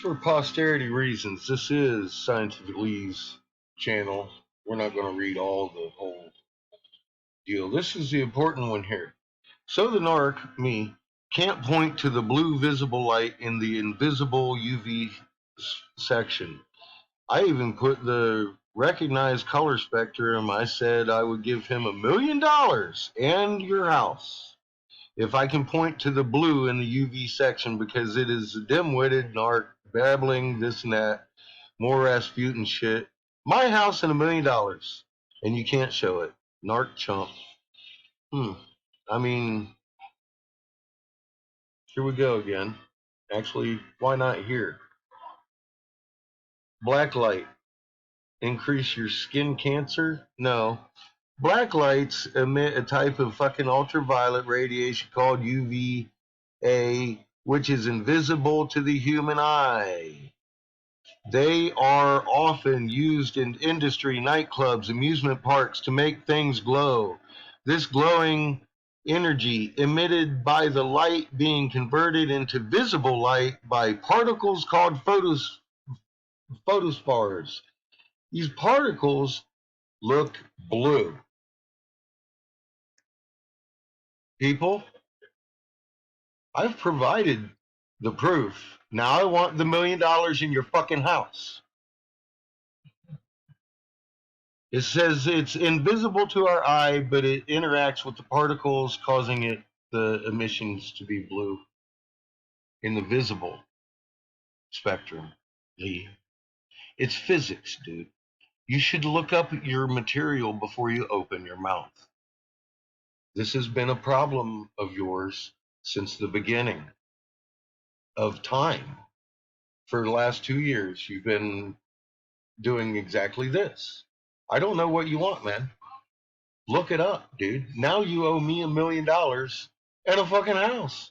For posterity reasons, this is Scientific Lee's channel. We're not going to read all the whole deal. This is the important one here. So the narc, me, can't point to the blue visible light in the invisible UV section. I even put the recognized color spectrum. I said I would give him $1,000,000 and your house if I can point to the blue in the UV section, because it is a dim-witted narc babbling this and that, more Rasputin shit. My house and $1,000,000, and you can't show it. Narc chump. I mean, here we go again. Actually, why not here? Black light. Increase your skin cancer? No. Black lights emit a type of fucking ultraviolet radiation called UVA, which is invisible to the human eye. They are often used in industry, nightclubs, amusement parks to make things glow. This glowing energy emitted by the light being converted into visible light by particles called photospores. These particles look blue. People, I've provided the proof. Now I want the $1,000,000 in your fucking house. It says it's invisible to our eye, but it interacts with the particles, causing the emissions to be blue in the visible spectrum. Lee, it's physics, dude. You should look up your material before you open your mouth. This has been a problem of yours since the beginning of time. For the last 2 years, you've been doing exactly this. I don't know what you want, man. Look it up, dude. Now you owe me $1,000,000 and a fucking house.